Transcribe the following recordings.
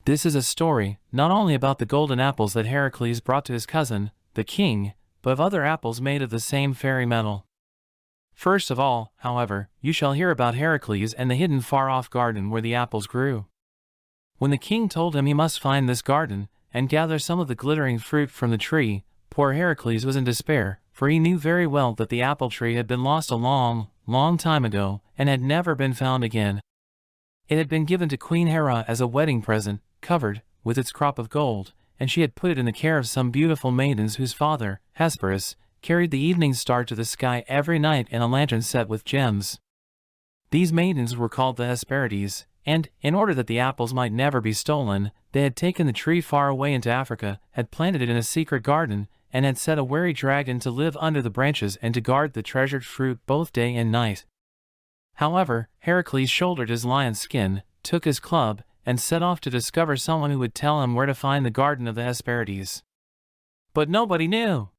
This is a story not only about the golden apples that Heracles brought to his cousin, the king, but of other apples made of the same fairy metal. First of all, however, you shall hear about Heracles and the hidden far-off garden where the apples grew. When the king told him he must find this garden and gather some of the glittering fruit from the tree, poor Heracles was in despair, for he knew very well that the apple tree had been lost a long, long time ago and had never been found again. It had been given to Queen Hera as a wedding present, covered with its crop of gold, and she had put it in the care of some beautiful maidens whose father, Hesperus, carried the evening star to the sky every night in a lantern set with gems. These maidens were called the Hesperides, and, in order that the apples might never be stolen, they had taken the tree far away into Africa, had planted it in a secret garden, and had set a wary dragon to live under the branches and to guard the treasured fruit both day and night. However, Heracles shouldered his lion's skin, took his club, and set off to discover someone who would tell him where to find the garden of the Hesperides. But nobody knew.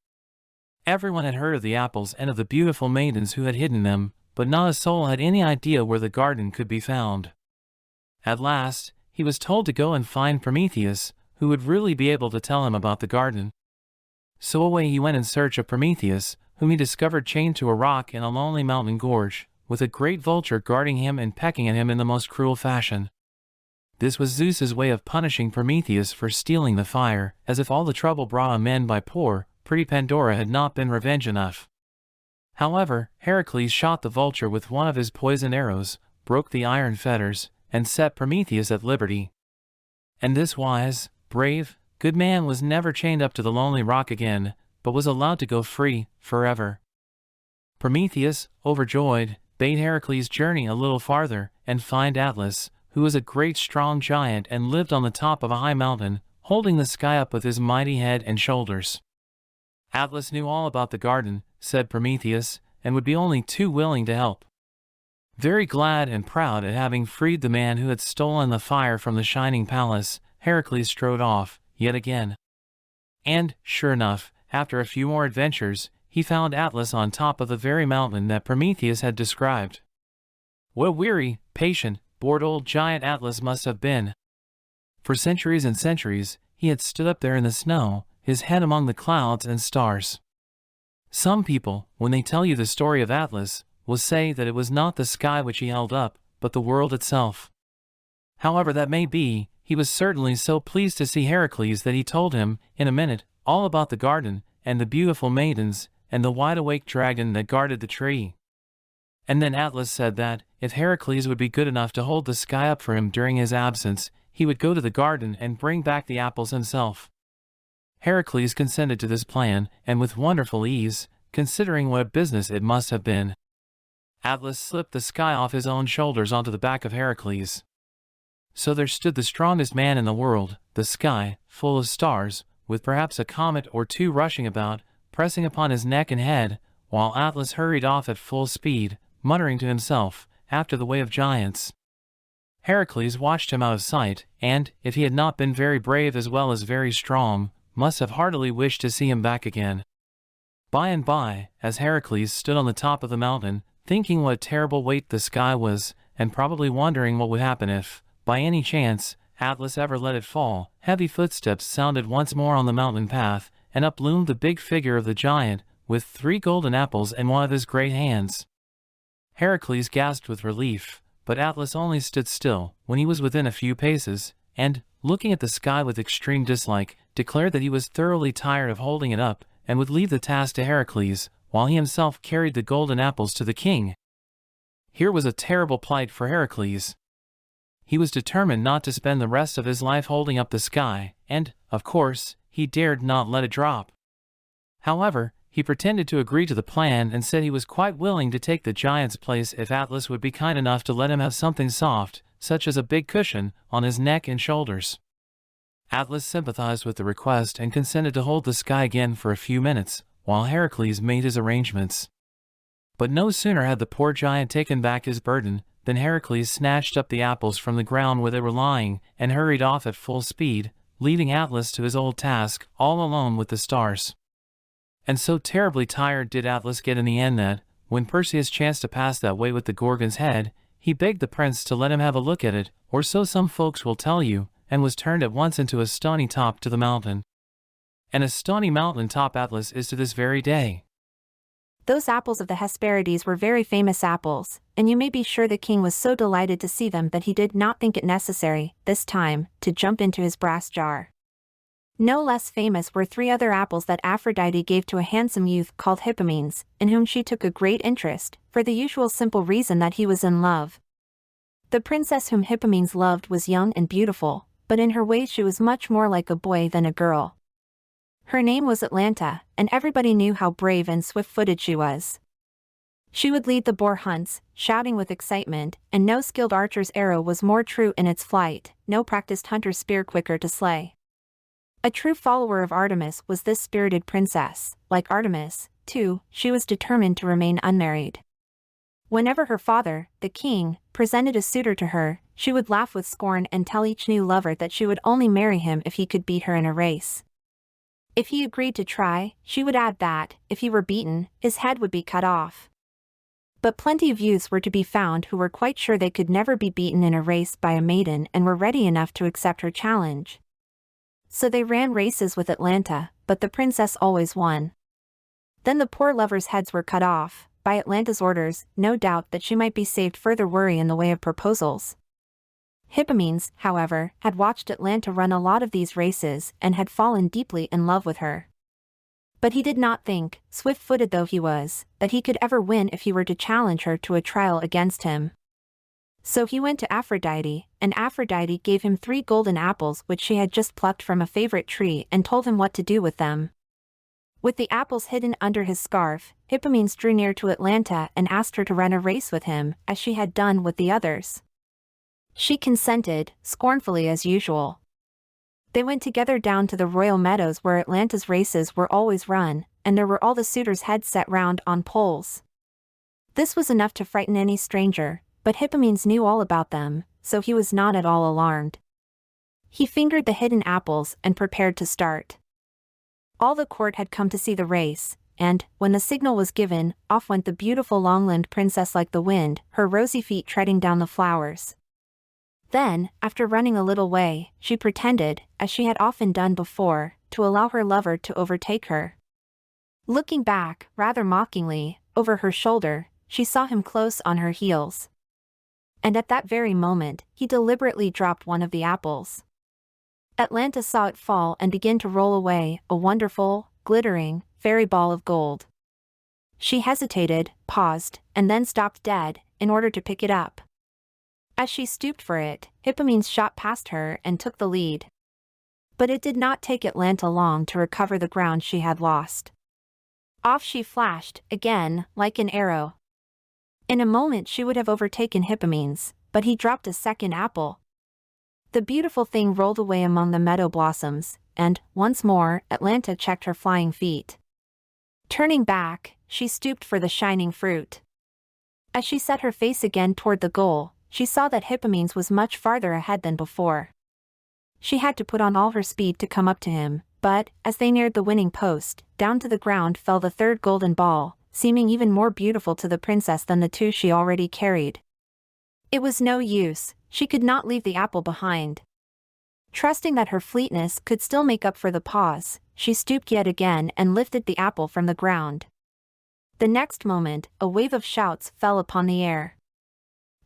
Everyone had heard of the apples and of the beautiful maidens who had hidden them, but not a soul had any idea where the garden could be found. At last, he was told to go and find Prometheus, who would really be able to tell him about the garden. So away he went in search of Prometheus, whom he discovered chained to a rock in a lonely mountain gorge, with a great vulture guarding him and pecking at him in the most cruel fashion. This was Zeus's way of punishing Prometheus for stealing the fire, as if all the trouble brought on men by poor, pretty Pandora had not been revenge enough. However, Heracles shot the vulture with one of his poisoned arrows, broke the iron fetters, and set Prometheus at liberty. And this wise, brave, good man was never chained up to the lonely rock again, but was allowed to go free, forever. Prometheus, overjoyed, bade Heracles journey a little farther, and find Atlas, who was a great strong giant and lived on the top of a high mountain, holding the sky up with his mighty head and shoulders. Atlas knew all about the garden, said Prometheus, and would be only too willing to help. Very glad and proud at having freed the man who had stolen the fire from the shining palace, Heracles strode off, yet again. And, sure enough, after a few more adventures, he found Atlas on top of the very mountain that Prometheus had described. What a weary, patient, bored old giant Atlas must have been. For centuries and centuries, he had stood up there in the snow, his head among the clouds and stars. Some people, when they tell you the story of Atlas, will say that it was not the sky which he held up, but the world itself. However that may be, he was certainly so pleased to see Heracles that he told him, in a minute, all about the garden, and the beautiful maidens, and the wide-awake dragon that guarded the tree. And then Atlas said that, if Heracles would be good enough to hold the sky up for him during his absence, he would go to the garden and bring back the apples himself. Heracles consented to this plan, and with wonderful ease, considering what a business it must have been. Atlas slipped the sky off his own shoulders onto the back of Heracles. So there stood the strongest man in the world, the sky, full of stars, with perhaps a comet or two rushing about, pressing upon his neck and head, while Atlas hurried off at full speed, muttering to himself, after the way of giants. Heracles watched him out of sight, and, if he had not been very brave as well as very strong, must have heartily wished to see him back again. By and by, as Heracles stood on the top of the mountain, thinking what a terrible weight the sky was, and probably wondering what would happen if, by any chance, Atlas ever let it fall, heavy footsteps sounded once more on the mountain path, and up loomed the big figure of the giant, with 3 golden apples in one of his great hands. Heracles gasped with relief, but Atlas only stood still when he was within a few paces, and, looking at the sky with extreme dislike, declared that he was thoroughly tired of holding it up, and would leave the task to Heracles, while he himself carried the golden apples to the king. Here was a terrible plight for Heracles. He was determined not to spend the rest of his life holding up the sky, and, of course, he dared not let it drop. However, he pretended to agree to the plan and said he was quite willing to take the giant's place if Atlas would be kind enough to let him have something soft, such as a big cushion, on his neck and shoulders. Atlas sympathized with the request and consented to hold the sky again for a few minutes, while Heracles made his arrangements. But no sooner had the poor giant taken back his burden, than Heracles snatched up the apples from the ground where they were lying, and hurried off at full speed, leaving Atlas to his old task, all alone with the stars. And so terribly tired did Atlas get in the end that, when Perseus chanced to pass that way with the Gorgon's head, he begged the prince to let him have a look at it, or so some folks will tell you, and was turned at once into a stony top to the mountain. And a stony mountain top Atlas is to this very day. Those apples of the Hesperides were very famous apples, and you may be sure the king was so delighted to see them that he did not think it necessary, this time, to jump into his brass jar. No less famous were 3 other apples that Aphrodite gave to a handsome youth called Hippomenes, in whom she took a great interest, for the usual simple reason that he was in love. The princess whom Hippomenes loved was young and beautiful, but in her ways she was much more like a boy than a girl. Her name was Atalanta, and everybody knew how brave and swift-footed she was. She would lead the boar hunts, shouting with excitement, and no skilled archer's arrow was more true in its flight, no practiced hunter's spear quicker to slay. A true follower of Artemis was this spirited princess. Like Artemis, too, she was determined to remain unmarried. Whenever her father, the king, presented a suitor to her, she would laugh with scorn and tell each new lover that she would only marry him if he could beat her in a race. If he agreed to try, she would add that, if he were beaten, his head would be cut off. But plenty of youths were to be found who were quite sure they could never be beaten in a race by a maiden and were ready enough to accept her challenge. So they ran races with Atalanta, but the princess always won. Then the poor lovers' heads were cut off, by Atalanta's orders, no doubt that she might be saved further worry in the way of proposals. Hippomenes, however, had watched Atalanta run a lot of these races and had fallen deeply in love with her. But he did not think, swift-footed though he was, that he could ever win if he were to challenge her to a trial against him. So he went to Aphrodite, and Aphrodite gave him 3 golden apples which she had just plucked from a favorite tree and told him what to do with them. With the apples hidden under his scarf, Hippomenes drew near to Atalanta and asked her to run a race with him, as she had done with the others. She consented, scornfully as usual. They went together down to the royal meadows where Atalanta's races were always run, and there were all the suitors' heads set round on poles. This was enough to frighten any stranger, but Hippomenes knew all about them, so he was not at all alarmed. He fingered the hidden apples and prepared to start. All the court had come to see the race, and, when the signal was given, off went the beautiful long-limbed princess like the wind, her rosy feet treading down the flowers. Then, after running a little way, she pretended, as she had often done before, to allow her lover to overtake her. Looking back, rather mockingly, over her shoulder, she saw him close on her heels. And at that very moment, he deliberately dropped one of the apples. Atalanta saw it fall and begin to roll away, a wonderful, glittering, fairy ball of gold. She hesitated, paused, and then stopped dead, in order to pick it up. As she stooped for it, Hippomenes shot past her and took the lead. But it did not take Atalanta long to recover the ground she had lost. Off she flashed, again, like an arrow. In a moment she would have overtaken Hippomenes, but he dropped a second apple. The beautiful thing rolled away among the meadow blossoms, and, once more, Atalanta checked her flying feet. Turning back, she stooped for the shining fruit. As she set her face again toward the goal, she saw that Hippomenes was much farther ahead than before. She had to put on all her speed to come up to him, but, as they neared the winning post, down to the ground fell the 3rd golden ball, seeming even more beautiful to the princess than the 2 she already carried. It was no use, she could not leave the apple behind. Trusting that her fleetness could still make up for the pause, she stooped yet again and lifted the apple from the ground. The next moment, a wave of shouts fell upon the air.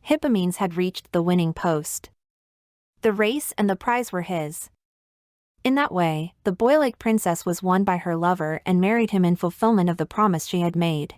Hippomenes had reached the winning post. The race and the prize were his. In that way, the boy-like princess was won by her lover and married him in fulfillment of the promise she had made.